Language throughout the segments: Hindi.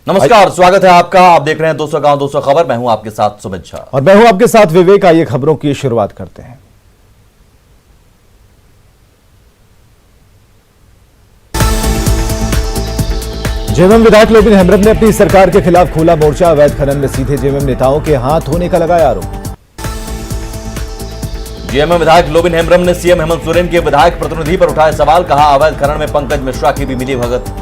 नमस्कार, स्वागत है आपका। आप देख रहे हैं 200 गांव 200 खबर। मैं हूं आपके साथ सुमित झा और मैं हूं आपके साथ विवेक। आइए खबरों की शुरुआत करते हैं। जेएमएम विधायक लोबिन हेम्ब्रम ने अपनी सरकार के खिलाफ खोला मोर्चा। अवैध खनन में सीधे जेएमएम नेताओं के हाथ होने का लगाया आरोप। जेएमएम विधायक लोबिन हेम्ब्रम ने सीएम हेमंत सोरेन के विधायक प्रतिनिधि पर उठाए सवाल। कहा, अवैध खनन में पंकज मिश्रा की भी मिली भगत।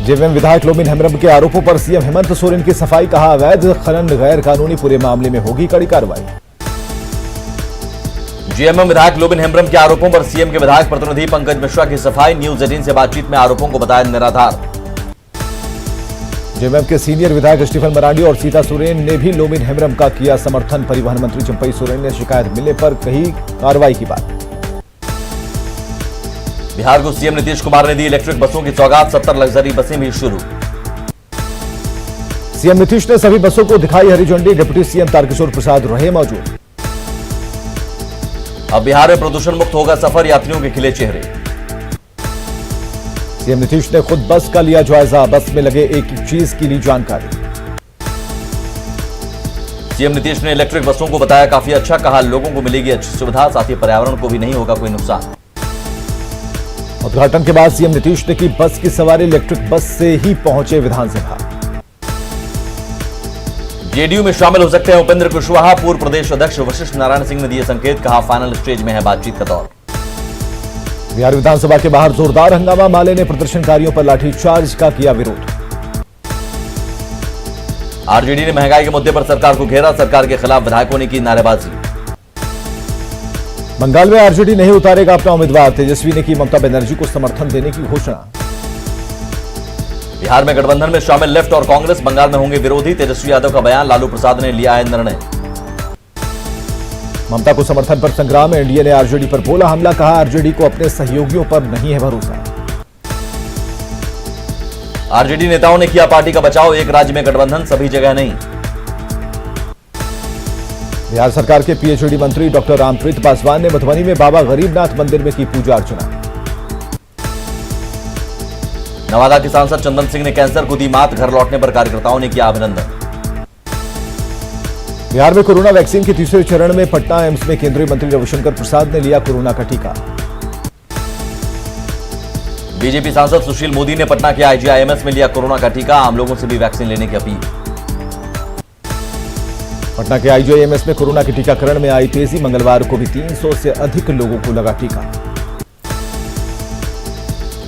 जेएमएम विधायक लोबिन हेम्ब्रम के आरोपों पर सीएम हेमंत सोरेन की सफाई। कहा, अवैध खनन गैर कानूनी, पूरे मामले में होगी कड़ी कार्रवाई। जेएमएम विधायक लोबिन हेम्ब्रम के आरोपों पर सीएम के विधायक प्रतिनिधि पंकज मिश्रा की सफाई। न्यूज 18 से बातचीत में आरोपों को बताया निराधार। जेएमएम के सीनियर विधायक स्टीफन मरांडी और सीता सोरेन ने भी लोबिन हेम्ब्रम का किया समर्थन। परिवहन मंत्री चंपई सोरेन ने शिकायत मिलने पर कही कार्रवाई की बात। बिहार को सीएम नीतीश कुमार ने दी इलेक्ट्रिक बसों की सौगात। 70 लग्जरी बसें भी शुरू। सीएम नीतीश ने सभी बसों को दिखाई हरी झंडी। डिप्टी सीएम तारकिशोर प्रसाद रहे मौजूद। अब बिहार में प्रदूषण मुक्त होगा सफर, यात्रियों के खिले चेहरे। सीएम नीतीश ने खुद बस का लिया जायजा। बस में लगे एक एक चीज की ली जानकारी। सीएम नीतीश ने इलेक्ट्रिक बसों को बताया काफी अच्छा। कहा, लोगों को मिलेगी अच्छी सुविधा, साथ ही पर्यावरण को भी नहीं होगा कोई नुकसान। उद्घाटन के बाद सीएम नीतीश ने की बस की सवारी। इलेक्ट्रिक बस से ही पहुंचे विधानसभा। जेडीयू में शामिल हो सकते हैं उपेंद्र कुशवाहा। पूर्व प्रदेश अध्यक्ष वशिष्ठ नारायण सिंह ने दिए संकेत। कहा, फाइनल स्टेज में है बातचीत का दौर। बिहार विधानसभा के बाहर जोरदार हंगामा। माले ने प्रदर्शनकारियों पर लाठीचार्ज का किया विरोध। आरजेडी ने महंगाई के मुद्दे पर सरकार को घेरा। सरकार के खिलाफ विधायकों ने की नारेबाजी। बंगाल में आरजेडी नहीं उतारेगा अपना उम्मीदवार। तेजस्वी ने की ममता बनर्जी को समर्थन देने की घोषणा। बिहार में गठबंधन में शामिल लेफ्ट और कांग्रेस। बंगाल में होंगे विरोधी। तेजस्वी यादव का बयान। लालू प्रसाद ने लिया है निर्णय। ममता को समर्थन पर संग्राम। एनडीए ने आरजेडी पर बोला हमला। कहा, आरजेडी को अपने सहयोगियों पर नहीं है भरोसा। आरजेडी नेताओं ने किया पार्टी का बचाव। एक राज्य में गठबंधन, सभी जगह नहीं। बिहार सरकार के पीएचडी मंत्री डॉक्टर रामप्रीत पासवान ने मधुबनी में बाबा गरीबनाथ मंदिर में की पूजा अर्चना। नवादा के सांसद चंदन सिंह ने कैंसर को दी मात। घर लौटने पर कार्यकर्ताओं ने किया अभिनंदन। बिहार में कोरोना वैक्सीन के तीसरे चरण में पटना एम्स में केंद्रीय मंत्री रविशंकर प्रसाद ने लिया कोरोना का टीका। बीजेपी सांसद सुशील मोदी ने पटना के आईजीआईएमएस में लिया कोरोना का टीका। आम लोगों से भी वैक्सीन लेने की अपील। पटना के आईजीआईएमएस में कोरोना के टीकाकरण में आई तेजी। मंगलवार को भी 300 से अधिक लोगों को लगा टीका।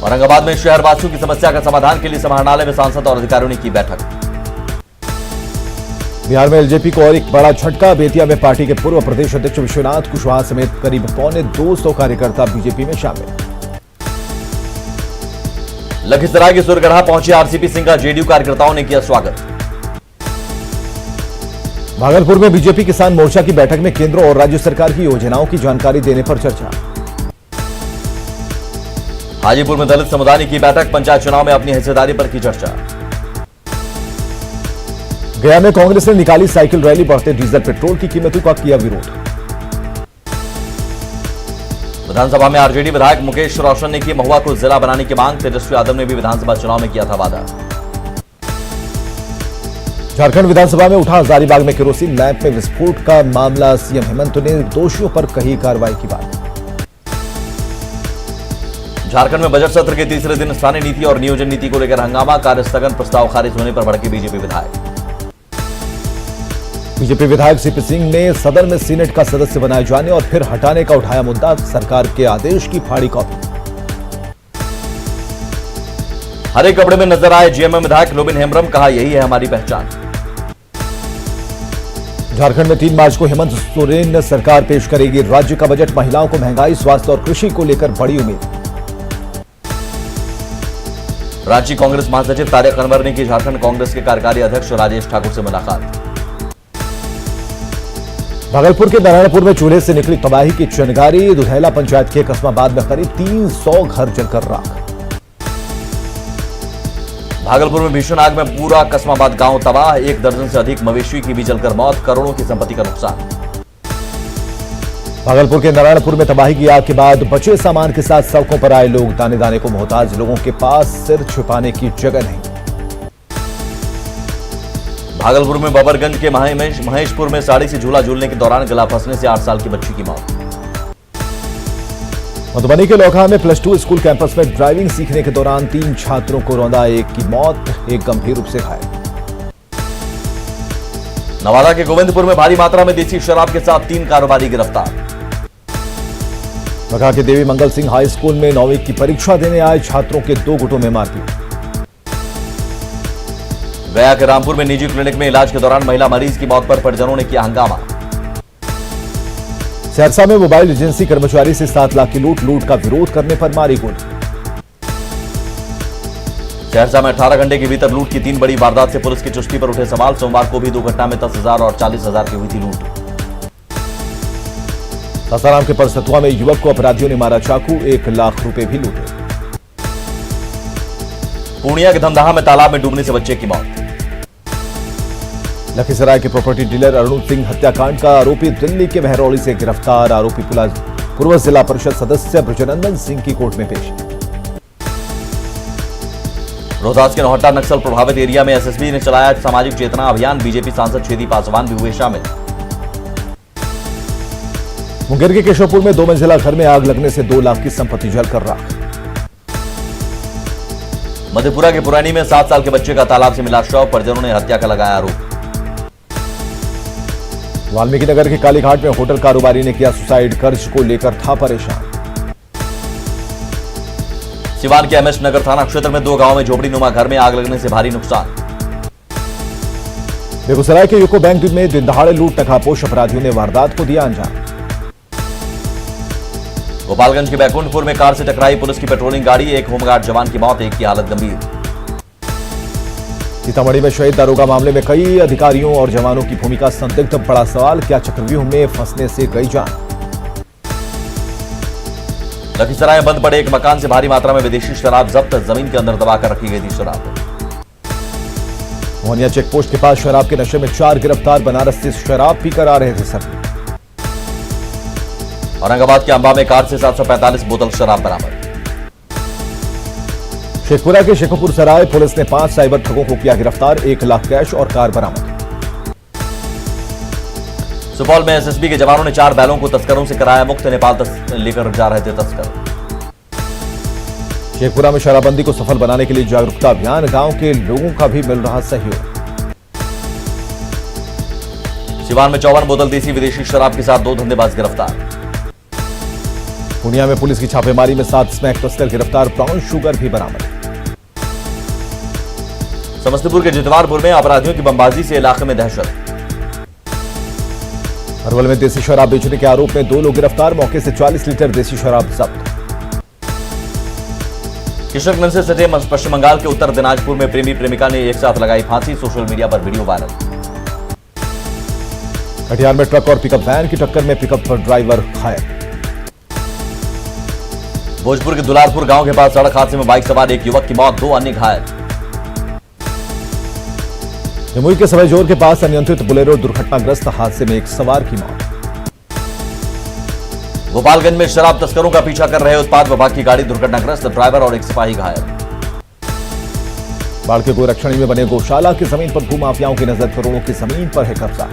औरंगाबाद में शहरवासियों की समस्या का समाधान के लिए समाहरणालय में सांसद और अधिकारियों ने की बैठक। बिहार में एलजेपी को और एक बड़ा झटका। बेतिया में पार्टी के पूर्व प्रदेश अध्यक्ष विश्वनाथ कुशवाहा समेत करीब 225 कार्यकर्ता बीजेपी में शामिल। लखीसराय के सुरगढ़ा पहुंचे आरसीपी सिंह का। जेडीयू कार्यकर्ताओं ने किया स्वागत। भागलपुर में बीजेपी किसान मोर्चा की बैठक में केंद्र और राज्य सरकार की योजनाओं की जानकारी देने पर चर्चा। हाजीपुर में दलित समुदाय ने की बैठक। पंचायत चुनाव में अपनी हिस्सेदारी पर की चर्चा। गया में कांग्रेस ने निकाली साइकिल रैली। बढ़ते डीजल पेट्रोल की कीमतों का किया विरोध। विधानसभा में आरजेडी विधायक मुकेश रोशन ने की महुआ को जिला बनाने की मांग। तेजस्वी यादव ने भी विधानसभा चुनाव में किया था वादा। झारखंड विधानसभा में उठा हजारीबाग में केरोसिन लैंप में विस्फोट का मामला। सीएम हेमंत ने दोषियों पर कही कार्रवाई की बात। झारखंड में बजट सत्र के तीसरे दिन स्थानीय नीति और नियोजन नीति को लेकर हंगामा। कार्य स्थगन प्रस्ताव खारिज होने पर भड़के बीजेपी विधायक। बीजेपी विधायक सीपी सिंह ने सदन में सीनेट का सदस्य बनाए जाने और फिर हटाने का उठाया मुद्दा। सरकार के आदेश की फाड़ी कॉपी। हरे कपड़े में नजर आए जेएमएम विधायक लोबिन हेम्ब्रम। कहा, यही है हमारी पहचान। झारखंड में 3 मार्च को हेमंत सोरेन सरकार पेश करेगी राज्य का बजट। महिलाओं को महंगाई, स्वास्थ्य और कृषि को लेकर बड़ी उम्मीद। रांची कांग्रेस महासचिव तारिक अनवर ने की झारखंड कांग्रेस के कार्यकारी अध्यक्ष राजेश ठाकुर से मुलाकात। भागलपुर के नारायणपुर में चूल्हे से निकली तबाही की चिंगारी। दुधैला पंचायत के कस्माबाद में करीब 300 घर जलकर राख। भागलपुर में भीषण आग में पूरा कस्माबाद गांव तबाह। 1 दर्जन से अधिक मवेशी की भी जलकर मौत। करोड़ों की संपत्ति का नुकसान। भागलपुर के नारायणपुर में तबाही की आग के बाद बचे सामान के साथ सड़कों पर आए लोग। दाने दाने को मोहताज लोगों के पास सिर छुपाने की जगह नहीं। भागलपुर में बबरगंज के महेशपुर में साड़ी से झूला झूलने के दौरान गला फंसने से 8 साल की बच्ची की मौत। मधुबनी के लौखा में +2 स्कूल कैंपस में ड्राइविंग सीखने के दौरान 3 छात्रों को रौंदा, एक की मौत, एक गंभीर रूप से घायल। नवादा के गोविंदपुर में भारी मात्रा में देसी शराब के साथ 3 कारोबारी गिरफ्तार। बघा के देवी मंगल सिंह हाई स्कूल में 9वीं की परीक्षा देने आए छात्रों के 2 गुटों में मारपीट। गया के रामपुर में निजी क्लिनिक में इलाज के दौरान महिला मरीज की मौत पर परिजनों ने किया हंगामा। सहरसा में मोबाइल एजेंसी कर्मचारी से 7 लाख की लूट का विरोध करने पर मारी गोली। सहरसा में 18 घंटे के भीतर लूट की 3 बड़ी वारदात से पुलिस की चुस्की पर उठे सवाल। सोमवार को भी 2 घटना में 10,000 और 40,000 की हुई थी लूट। सासाराम के परसतुआ में युवक को अपराधियों ने मारा चाकू, 1 लाख रुपए भी लूटे। पूर्णिया के धमदाहा में तालाब में डूबने से बच्चे की मौत। लखीसराय के प्रॉपर्टी डीलर अरुण सिंह हत्याकांड का आरोपी दिल्ली के महरौली से गिरफ्तार। आरोपी पूर्व जिला परिषद सदस्य ब्रजनंदन सिंह की कोर्ट में पेश। रोहतास के नौहट्टा नक्सल प्रभावित एरिया में एसएसबी ने चलाया सामाजिक चेतना अभियान। बीजेपी सांसद छेदी पासवान भी हुए शामिल। मुंगेर के केशवपुर में 2 मंजिला घर में आग लगने से 2 लाख की संपत्ति जलकर राख। मधेपुरा के पुरानी में 7 साल के बच्चे का तालाब से मिला शव, परिजनों ने हत्या का लगाया आरोप। वाल्मीकि नगर के कालीघाट में होटल कारोबारी ने किया सुसाइड, कर्ज को लेकर था परेशान। सिवान के एमएस नगर थाना क्षेत्र में 2 गांवों में झोपड़ीनुमा घर में आग लगने से भारी नुकसान। बेगूसराय के यूको बैंक में दिन दहाड़े लूट नकाबपोश अपराधियों ने वारदात को दिया अंजाम। गोपालगंज के बैकुंठपुर में कार से टकराई पुलिस की पेट्रोलिंग गाड़ी, 1 होमगार्ड जवान की मौत, 1 की हालत गंभीर। सीतामढ़ी में शहीद दारोगा मामले में कई अधिकारियों और जवानों की भूमिका संदिग्ध, बड़ा सवाल, क्या चक्रव्यूह में फंसने से गई जान। लखीसराय में बंद पड़े एक मकान से भारी मात्रा में विदेशी शराब जब्त, जमीन के अंदर दबाकर रखी गई थी शराब। मोहनिया चेकपोस्ट के पास शराब के नशे में 4 गिरफ्तार, बनारस से शराब पीकर आ रहे थे सभी। औरंगाबाद के अंबा में कार से 745 बोतल शराब बरामद। शेखपुरा के शेखोपुर सराय पुलिस ने 5 साइबर ठगों को किया गिरफ्तार, 1 लाख कैश और कार बरामद। सुपौल में एसएसबी के जवानों ने 4 बैलों को तस्करों से कराया मुक्त, नेपाल लेकर जा रहे थे तस्कर। शेखपुरा में शराबबंदी को सफल बनाने के लिए जागरूकता अभियान, गांव के लोगों का भी मिल रहा सहयोग। सिवान में 54 बोतल देसी विदेशी शराब के साथ 2 धंधेबाज गिरफ्तार। पूर्णिया में पुलिस की छापेमारी में 7 स्मैक तस्कर गिरफ्तार, ब्राउन शुगर भी बरामद। समस्तीपुर के जितवारपुर में अपराधियों की बमबाजी से इलाके में दहशत। अरवल में देसी शराब बेचने के आरोप में 2 लोग गिरफ्तार, मौके से 40 लीटर देसी शराब जब्त। किशनगंज से सटे पश्चिम बंगाल के उत्तर दिनाजपुर में प्रेमी प्रेमिका ने एक साथ लगाई फांसी, सोशल मीडिया पर वीडियो वायरल। कटिहार में ट्रक और पिकअप वैन की टक्कर में पिकअप पर ड्राइवर घायल। भोजपुर के दुलारपुर गांव के पास सड़क हादसे में बाइक सवार एक युवक की मौत, 2 अन्य घायल। जमुई के सवैजोर के पास अनियंत्रित बोलेरो दुर्घटनाग्रस्त, हादसे में एक सवार की मौत। गोपालगंज में शराब तस्करों का पीछा कर रहे उत्पाद विभाग की गाड़ी दुर्घटनाग्रस्त, ड्राइवर और एक सिपाही घायल। बाढ़ के गोरक्षणी में बने गौशाला की जमीन पर भूमाफियाओं की नजर, करोड़ों की जमीन पर है कब्जा।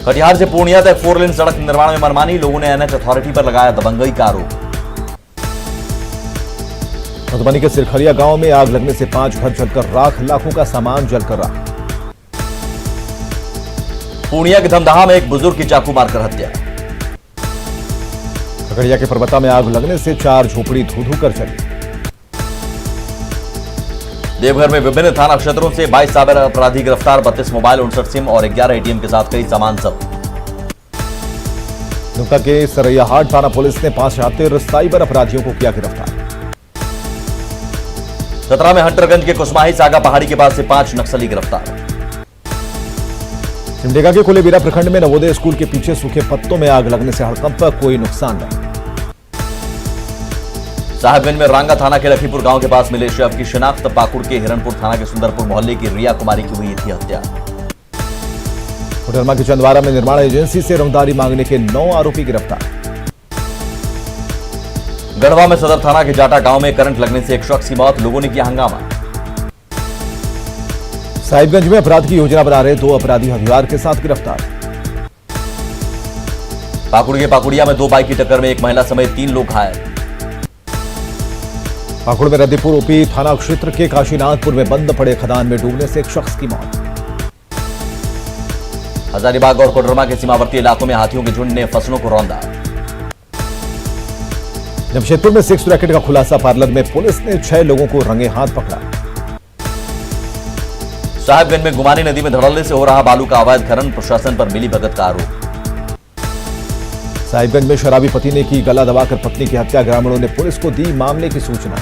कटिहार से पूर्णिया तक 4 लेन सड़क निर्माण में मनमानी, लोगों ने एनएच अथॉरिटी पर लगाया दबंगई का आरोप। मधुबनी के सिरखलिया गांव में आग लगने से 5 घर जलकर राख, लाखों का सामान जलकर राख। पूर्णिया के धमदाहा में एक बुजुर्ग की चाकू मारकर हत्या। खगड़िया के परबता में आग लगने से 4 झोपड़ी धू-धू कर जली। देवघर में विभिन्न थाना क्षेत्रों से 22 साइबर अपराधी गिरफ्तार, 32 मोबाइल, 59 सिम और 11 एटीएम के साथ कई सामान जब्त। दुमका के सरैयाहाट थाना पुलिस ने 5 शातिर साइबर अपराधियों को किया गिरफ्तार। चतरा में हंटरगंज के कुसमाही सागा पहाड़ी के पास से 5 नक्सली गिरफ्तार। सिमडेगा के कुलेबीरा प्रखंड में नवोदय स्कूल के पीछे सूखे पत्तों में आग लगने से हड़कंप, कोई नुकसान नहीं। साहिबगंज में रांगा थाना के लखीपुर गांव के पास मिले शव की शिनाख्त, पाकुड़ के हिरणपुर थाना के सुंदरपुर मोहल्ले की रिया कुमारी की हुई थी हत्या। कोडरमा के चंदवारा में निर्माण एजेंसी से रंगदारी मांगने के 9 आरोपी गिरफ्तार। गढ़वा में सदर थाना के जाटा गांव में करंट लगने से एक शख्स की मौत, लोगों ने किया हंगामा। साहिबगंज में अपराध की योजना बना रहे 2 अपराधी हथियार के साथ गिरफ्तार। पाकुड़ के पाकुड़िया में 2 बाइक की टक्कर में एक महिला समेत 3 लोग घायल। पाकुड़ में रद्दीपुर ओपी थाना क्षेत्र के काशीनाथपुर में बंद पड़े खदान में डूबने से एक शख्स की मौत। हजारीबाग और कोडरमा के सीमावर्ती इलाकों में हाथियों के झुंड ने फसलों को रौंदा। जमशेदपुर में सेक्स रैकेट का खुलासा, पार्लर में पुलिस ने 6 लोगों को रंगे हाथ पकड़ा। साहिबगंज में गुमानी नदी में धड़ल्ले से हो रहा बालू का अवैध खनन, प्रशासन पर मिली भगत का आरोप। साहिबगंज में शराबी पति ने की गला दबाकर पत्नी की हत्या, ग्रामीणों ने पुलिस को दी मामले की सूचना।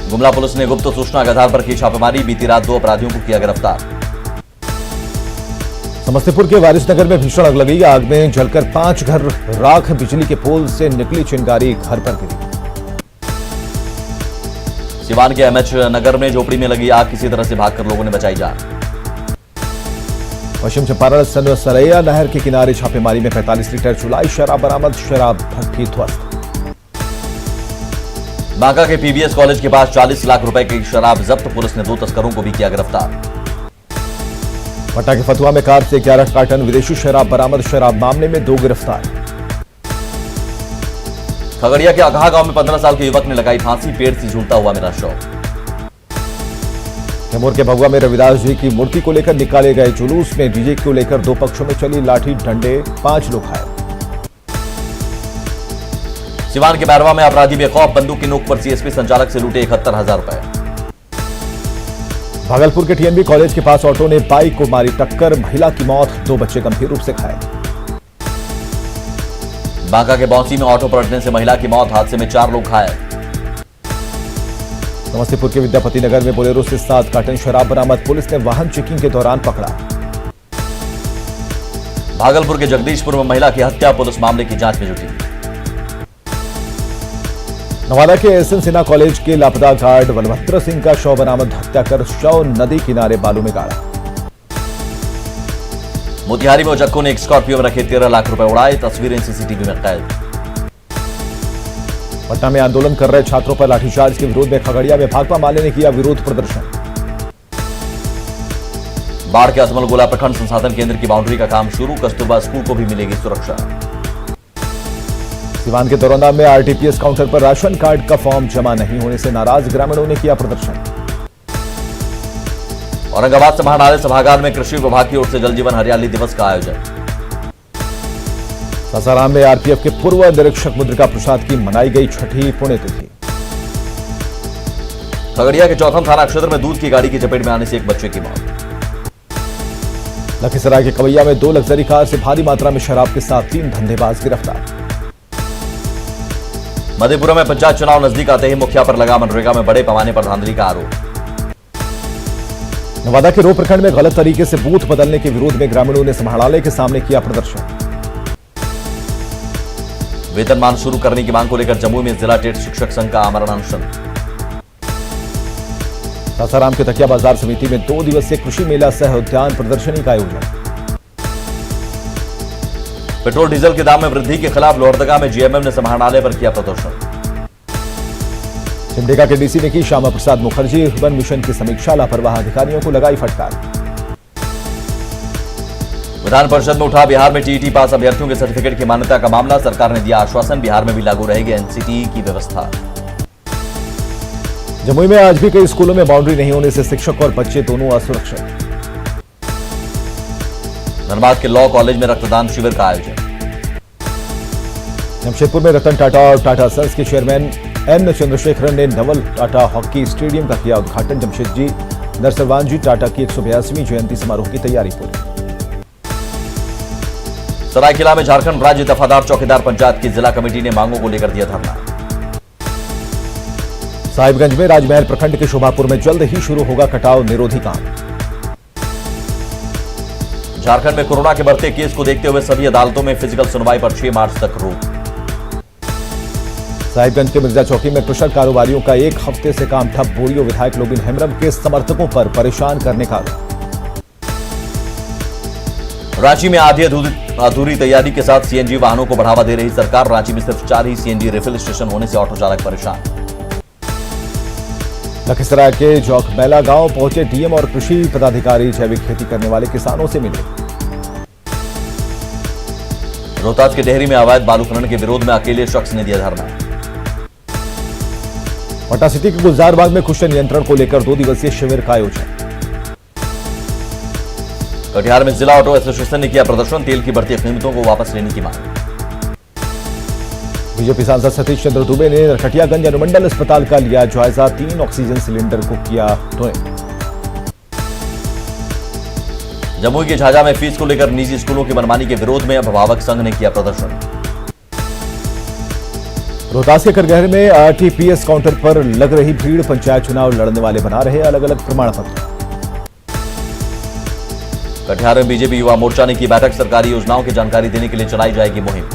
गुमला पुलिस ने गुप्त सूचना के आधार पर की छापेमारी, बीती रात 2 अपराधियों को किया गिरफ्तार। समस्तीपुर के वारिसनगर में भीषण आग लगी, आग में जलकर 5 घर राख, बिजली के पोल से निकली चिंगारी घर पर गिरी। सिवान के एमएच नगर में झोपड़ी में लगी आग, किसी तरह से भागकर लोगों ने बचाई जान। पश्चिम चंपारण सरैया नहर के किनारे छापेमारी में 45 लीटर चुलाई शराब बरामद, शराब भट्टी ध्वस्त। बांका के पीबीएस कॉलेज के पास 40 लाख रुपए की शराब जब्त, पुलिस ने 2 तस्करों को भी किया गिरफ्तार। पटना के फतुहा में कार से 11 कार्टन विदेशी शराब बरामद, शराब मामले में 2 गिरफ्तार। खगड़िया के अकहा गांव में 15 साल के युवक ने लगाई फांसी, पेड़ से झूलता हुआ मिला शव। कैमूर के भगवा में रविदास जी की मूर्ति को लेकर निकाले गए जुलूस में डीजे को लेकर 2 पक्षों में चली लाठी डंडे, 5 लोग घायल। सिवान के बैरवा में अपराधी बेखौफ बंदूक की नोक पर सीएसपी संचालक से लूटे 71,000 रुपए। भागलपुर के टीएनबी कॉलेज के पास ऑटो ने बाइक को मारी टक्कर, महिला की मौत, 2 बच्चे गंभीर रूप से घायल। बांका के बौंसी में ऑटो पलटने से महिला की मौत, हादसे में 4 लोग घायल। समस्तीपुर के विद्यापति नगर में बोलेरो से 7 कार्टन शराब बरामद, पुलिस ने वाहन चेकिंग के दौरान पकड़ा। भागलपुर के जगदीशपुर में महिला की हत्या, पुलिस मामले की जांच में जुटी। नवादा के एसएन सिन्हा कॉलेज के लापता गार्ड बलभद्र सिंह का शव बरामद, हत्या कर शव नदी किनारे बालू में गाड़ा। मोतिहारी में उचक्कों ने एक स्कॉर्पियो में रखे 13 लाख रुपए उड़ाए, तस्वीरें सीसीटीवी में कैद। पटना में आंदोलन कर रहे छात्रों पर लाठीचार्ज के विरोध में खगड़िया में भाकपा माले ने किया विरोध प्रदर्शन। बाढ़ के असमलगोला प्रखंड संसाधन केंद्र की बाउंड्री का काम शुरू, कस्तूरबा स्कूल को भी मिलेगी सुरक्षा। सिवान के दौरान में आरटीपीएस काउंटर पर राशन कार्ड का फॉर्म जमा नहीं होने से नाराज ग्रामीणों ने किया प्रदर्शन। औरंगाबाद समाहरणालय सभागार में कृषि विभाग की ओर से जल जीवन हरियाली दिवस का आयोजन। सासाराम में आरपीएफ के पूर्व निरीक्षक मुद्रिका प्रसाद की मनाई गई 6ठी पुण्यतिथि। खगड़िया के चौथम थाना क्षेत्र में दूध की गाड़ी की चपेट में आने से एक बच्चे की मौत। लखीसराय के कवैया में 2 लग्जरी कार से भारी मात्रा में शराब के साथ 3 धंधेबाज गिरफ्तार। मधेपुरा में पंचायत चुनाव नजदीक आते ही मुखिया पर लगा मनरेगा में बड़े पैमाने पर धांधली का आरोप। नवादा के रो प्रखंड में गलत तरीके से बूथ बदलने के विरोध में ग्रामीणों ने समाहरणालय के सामने किया प्रदर्शन। वेतनमान शुरू करने की मांग को लेकर जम्मू में जिला टेट शिक्षक संघ का आमरण अनशन। सासाराम के तकिया बाजार समिति में 2 दिवसीय कृषि मेला सह उद्यान प्रदर्शनी का आयोजन। पेट्रोल डीजल के दाम में वृद्धि के खिलाफ लोहरदगा में जीएमएम ने समाहरणालय पर किया प्रदर्शन। सिमडेगा के डीसी ने की श्यामा प्रसाद मुखर्जी वन मिशन की समीक्षा, लापरवाह अधिकारियों को लगाई फटकार। विधान परिषद में उठा बिहार में टीईटी पास अभ्यर्थियों के सर्टिफिकेट की मान्यता का मामला, सरकार ने दिया आश्वासन, बिहार में भी लागू रहेगी एनसीटी की व्यवस्था। जमुई में आज भी कई स्कूलों में बाउंड्री नहीं होने से शिक्षक और बच्चे दोनों असुरक्षित। धनबाद के लॉ कॉलेज में रक्तदान शिविर का आयोजन। जमशेदपुर में रतन टाटा और टाटा सन्स के चेयरमैन एन चंद्रशेखरन ने नवल टाटा हॉकी स्टेडियम का किया उद्घाटन। जमशेदजी नरसरवानजी टाटा की 182वीं जयंती समारोह की तैयारी पूरी। सरायकेला में झारखंड राज्य दफादार चौकीदार पंचायत की जिला कमेटी ने मांगों को लेकर दिया धरना। साहिबगंज में राजमहल प्रखंड के शोभापुर में जल्द ही शुरू होगा कटाव निरोधी काम। झारखंड में कोरोना के बढ़ते केस को देखते हुए सभी अदालतों में फिजिकल सुनवाई पर 6 मार्च तक रोक। साहिबगंज के मिर्जा चौकी में कुशल कारोबारियों का 1 हफ्ते से काम ठप, बोरियो विधायक लोबिन हेम्ब्रम के समर्थकों पर परेशान करने का आरोप। रांची में आधी अधूरी तैयारी के साथ सीएनजी वाहनों को बढ़ावा दे रही सरकार। रांची में सिर्फ 4 ही सीएनजी रिफिल स्टेशन होने से ऑटो चालक परेशान। लखीसराय के जौकमेला गांव पहुंचे डीएम और कृषि पदाधिकारी जैविक खेती करने वाले किसानों से मिले। रोहतास के डेहरी में अवैध बालू खनन के विरोध में अकेले शख्स ने दिया धरना। पटना सिटी के गुलजार बाग में कुष्ठ नियंत्रण को लेकर 2 दिवसीय शिविर का आयोजन। कटिहार में जिला ऑटो एसोसिएशन ने किया प्रदर्शन। तेल की बढ़ती कीमतों को वापस लेने की मांग। बीजेपी सांसद सतीश चंद्र दुबे ने नरकटियागंज अनुमंडल अस्पताल का लिया जायजा। 3 ऑक्सीजन सिलेंडर को किया डोनेट। जमुई के झाझा में फीस को लेकर निजी स्कूलों की मनमानी के विरोध में अभिभावक संघ ने किया प्रदर्शन। रोहतास के करगहर में आरटीपीएस काउंटर पर लग रही भीड़। पंचायत चुनाव लड़ने वाले बना रहे अलग अलग प्रमाण पत्र। कटिहार में बीजेपी युवा मोर्चा ने की बैठक। सरकारी योजनाओं की जानकारी देने के लिए चलाई जाएगी मुहिम।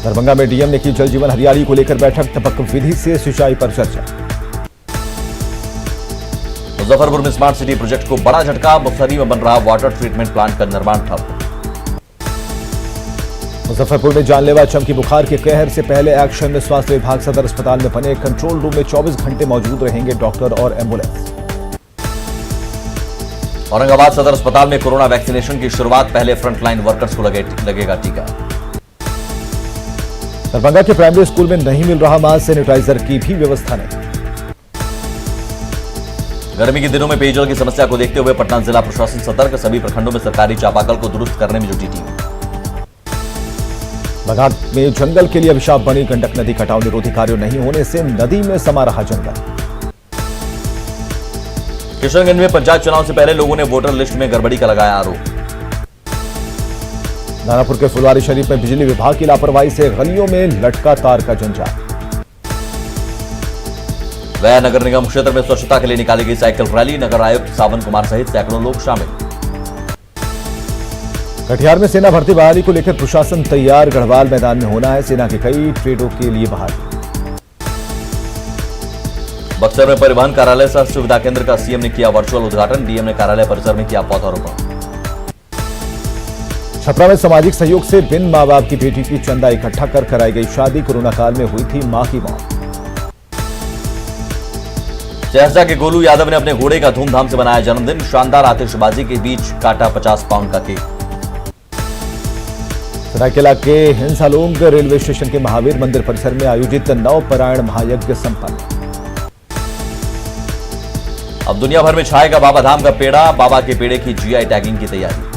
दरभंगा में डीएम ने की जल जीवन हरियाली को लेकर बैठक। टपक विधि से सिंचाई पर चर्चा। मुजफ्फरपुर में स्मार्ट सिटी प्रोजेक्ट को बड़ा झटका। मुफस्सरी में बन रहा वाटर ट्रीटमेंट प्लांट का निर्माण ठप। मुजफ्फरपुर में जानलेवा चमकी बुखार के कहर से पहले एक्शन में स्वास्थ्य विभाग सदर अस्पताल में बने कंट्रोल रूम में 24 घंटे मौजूद रहेंगे डॉक्टर और एम्बुलेंस। औरंगाबाद सदर अस्पताल में कोरोना वैक्सीनेशन की शुरुआत। पहले फ्रंटलाइन वर्कर्स को लगेगा टीका। दरभंगा के प्राइमरी स्कूल में नहीं मिल रहा मास्क। सैनिटाइजर की भी व्यवस्था नहीं। गर्मी के दिनों में पेयजल की समस्या को देखते हुए पटना जिला प्रशासन सतर्क। सभी प्रखंडों में सरकारी चापाकल को दुरुस्त करने में जुटी टीम। बघाट में जंगल के लिए अभिशाप बनी गंडक नदी। कटाव निरोधी कार्य नहीं होने से नदी में समा रहा जंगल। किशनगंज में पंचायत चुनाव से पहले लोगों ने वोटर लिस्ट में गड़बड़ी का लगाया आरोप। दानापुर के फुलवारी शरीफ में बिजली विभाग की लापरवाही से गलियों में लटका तार का जंजाल। गया नगर निगम क्षेत्र में स्वच्छता के लिए निकाली गई साइकिल रैली। नगर आयुक्त सावन कुमार सहित सैकड़ों लोग शामिल। कटिहार में सेना भर्ती बहाली को लेकर प्रशासन तैयार। गढ़वाल मैदान में होना है सेना के कई ट्रेडों के लिए बहाली। बक्सर में परिवहन कार्यालय सह सुविधा केंद्र का सीएम ने किया वर्चुअल उद्घाटन। डीएम ने कार्यालय परिसर में किया पौधारोपण। छपरा में सामाजिक सहयोग से बिन मां बाप की बेटी की चंदा इकट्ठा कर कराई गई शादी। कोरोना काल में हुई थी मां की मौत। सहरसा के गोलू यादव ने अपने घोड़े का धूमधाम से बनाया जन्मदिन। शानदार आतिशबाजी के बीच काटा 50 पाउंड का केक। सरायकेला के हिंसालोंग रेलवे स्टेशन के महावीर मंदिर परिसर में आयोजित नवपरायण महायज्ञ संपन्न। अब दुनिया भर में छाएगा बाबा धाम का पेड़ा। बाबा के पेड़े की जीआई टैगिंग की तैयारी।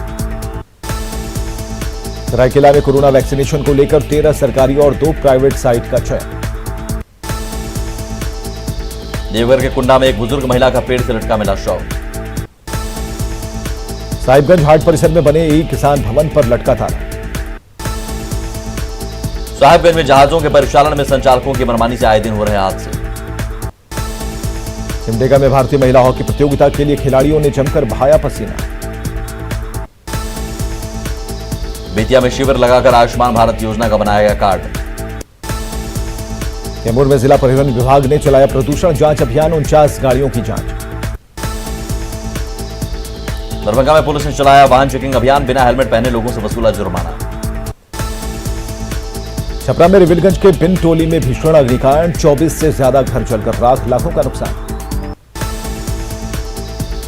सरायकेला में कोरोना वैक्सीनेशन को लेकर 13 सरकारी और 2 प्राइवेट साइट का चयन। देवघर के कुंडा में एक बुजुर्ग महिला का पेड़ से लटका मिला शव। साहिबगंज हाट परिसर में बने ई किसान भवन पर लटका ताला। साहिबगंज में जहाजों के परिचालन में संचालकों की मनमानी से आए दिन हो रहे हादसे। सिमडेगा में भारतीय महिला हॉकी प्रतियोगिता के लिए खिलाड़ियों ने जमकर बहाया पसीना। बेतिया में शिविर लगाकर आयुष्मान भारत योजना का बनाया गया कार्ड। कैमूर में जिला परिवहन विभाग ने चलाया प्रदूषण जांच अभियान। 49 गाड़ियों की जांच। दरभंगा में पुलिस ने चलाया वाहन चेकिंग अभियान। बिना हेलमेट पहने लोगों से वसूला जुर्माना। छपरा में रिविलगंज के बिन टोली में भीषण अग्निकांड। 24 से ज्यादा घर जलकर राख। लाखों का नुकसान।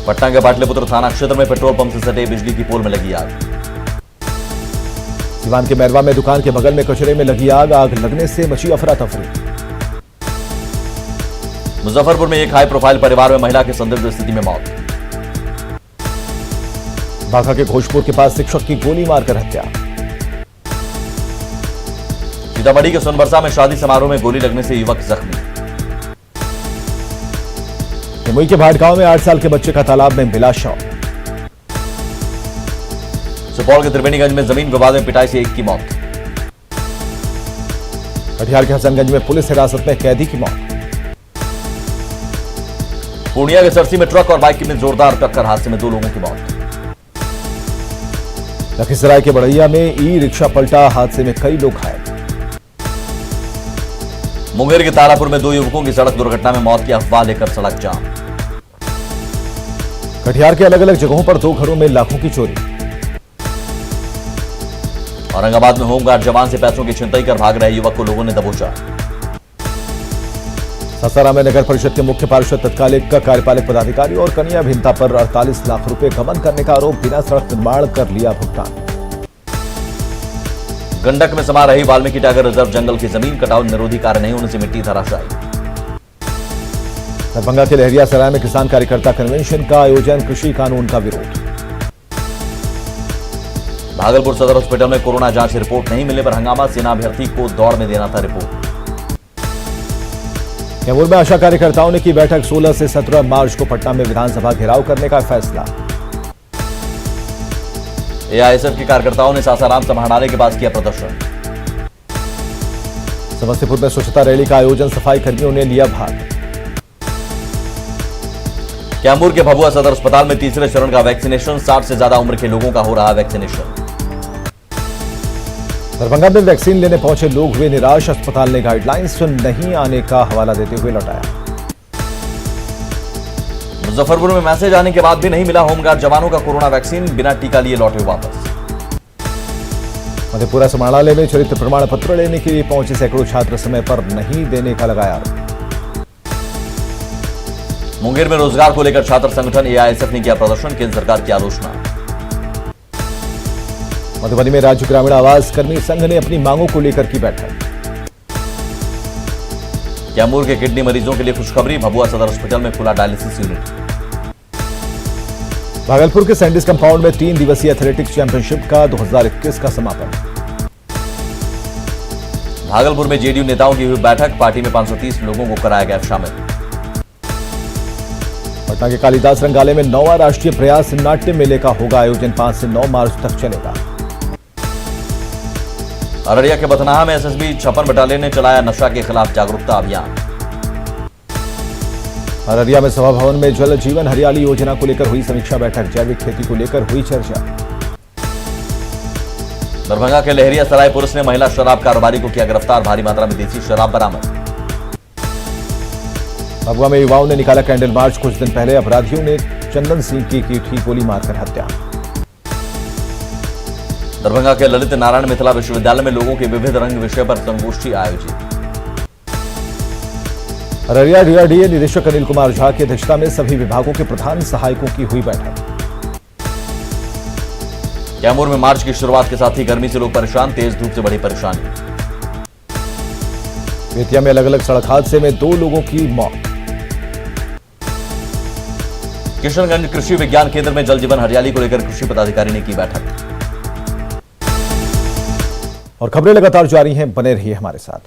पटना के पाटलिपुत्र थाना क्षेत्र में पेट्रोल पंप से सटे बिजली की पोल में लगी आग। सिवान के मैरवा में दुकान के बगल में कचरे में लगी आग। आग लगने से मची अफरा तफरी। मुजफ्फरपुर में एक हाई प्रोफाइल परिवार में महिला की संदिग्ध स्थिति में मौत। बांका के घोषपुर के पास शिक्षक की गोली मारकर हत्या। सीतामढ़ी के सोनबरसा में शादी समारोह में गोली लगने से युवक जख्मी। जमुई के भाटगांव में 8 साल के बच्चे का तालाब में मिला शव। सुपौल के त्रिवेणीगंज में जमीन विवाद में पिटाई से एक की मौत। कटिहार के हसनगंज में पुलिस हिरासत में कैदी की मौत। पूर्णिया के सरसी में ट्रक और बाइक में जोरदार टक्कर। हादसे में 2 लोगों की मौत। लखीसराय के बड़ैया में ई रिक्शा पलटा। हादसे में कई लोग घायल। मुंगेर के तारापुर में 2 युवकों की सड़क दुर्घटना में मौत की अफवाह लेकर सड़क जाम। कटिहार के अलग अलग जगहों पर 2 घरों में लाखों की चोरी। औरंगाबाद में होमगार्ड जवान से पैसों की छिनतई कर भाग रहे युवक को लोगों ने दबोचा। सासाराम में नगर परिषद के मुख्य पार्षद तत्कालिक कार्यपालक पदाधिकारी और कन्या भिन्ता पर 48 लाख रुपए गबन करने का आरोप, बिना सड़क निर्माण कर लिया भुगतान। गंडक में समा रही वाल्मीकि टाइगर रिजर्व जंगल की जमीन कटाव निरोधी कार्य नहीं होने से मिट्टी धराशायी। दरभंगा के लहरिया सराय में किसान कार्यकर्ता कन्वेंशन का आयोजन, कृषि कानून का विरोध। भागलपुर सदर हॉस्पिटल में कोरोना जांच रिपोर्ट नहीं मिलने पर हंगामा, सेना अभ्यर्थी को दौड़ में देना था रिपोर्ट। कैमूर में आशा कार्यकर्ताओं ने की बैठक, 16 से 17 मार्च को पटना में विधानसभा घेराव करने का फैसला। एआईएसएफ के कार्यकर्ताओं ने सासाराम समाहरणालय के पास किया प्रदर्शन। समस्तीपुर में स्वच्छता रैली का आयोजन, सफाई कर्मियों ने लिया भाग। कैमूर के भभुआ सदर अस्पताल में तीसरे चरण का वैक्सीनेशन, 60 से ज्यादा उम्र के लोगों का हो रहा वैक्सीनेशन। दरभंगा में वैक्सीन लेने पहुंचे लोग हुए निराश, अस्पताल ने गाइडलाइंस नहीं आने का हवाला देते हुए लौटाया। मुजफ्फरपुर में मैसेज आने के बाद भी नहीं मिला होमगार्ड जवानों का कोरोना वैक्सीन, बिना टीका लिए लौटे वापस। मधेपुरा समाहरणालय में चरित्र प्रमाण पत्र लेने के लिए पहुंचे सैकड़ों छात्र समय पर नहीं देने का लगाया आरोप। मुंगेर में रोजगार को लेकर छात्र संगठन एआईएसएफ ने किया प्रदर्शन, केंद्र सरकार की आलोचना। मधुबनी में राज्य ग्रामीण आवास कर्मी संघ ने अपनी मांगों को लेकर की बैठक। कैमूर के किडनी मरीजों के लिए खुशखबरी, भभुआ सदर हॉस्पिटल में खुला डायलिसिस यूनिट। भागलपुर के सैंडिस कंपाउंड में 3 दिवसीय एथलेटिक्स चैंपियनशिप का 2021 का समापन। भागलपुर में जेडीयू नेताओं की हुई बैठक, पार्टी में 530 लोगों को कराया गया शामिल। पटना के कालिदास रंगालय में 9वां राष्ट्रीय प्रयास नाट्य मेले का होगा आयोजन, 5 से 9 मार्च तक चलेगा। अररिया के बथनाहा में एसएसबी 56 बटालियन ने चलाया नशा के खिलाफ जागरूकता अभियान। अररिया में सभा भवन में जल जीवन हरियाली योजना को लेकर हुई समीक्षा बैठक, जैविक खेती को लेकर हुई चर्चा। दरभंगा के लहरिया सराय पुलिस ने महिला शराब कारोबारी को किया गिरफ्तार, भारी मात्रा में देसी शराब बरामद। भभुआ में युवाओं ने निकाला कैंडल मार्च, कुछ दिन पहले अपराधियों ने चंदन सिंह की थी गोली मारकर हत्या। दरभंगा के ललित नारायण मिथिला विश्वविद्यालय में लोगों के विविध रंग विषय पर संगोष्ठी आयोजित। अररिया डीआरडीए निदेशक अनिल कुमार झा की अध्यक्षता में सभी विभागों के प्रधान सहायकों की हुई बैठक। कैमूर में मार्च की शुरुआत के साथ ही गर्मी से लोग परेशान, तेज धूप से बड़ी परेशानी। बेतिया में अलग अलग सड़क हादसे में 2 लोगों की मौत। किशनगंज कृषि विज्ञान केंद्र में जल जीवन हरियाली को लेकर कृषि पदाधिकारी ने की बैठक। और खबरें लगातार जारी हैं, बने रहिए हमारे साथ।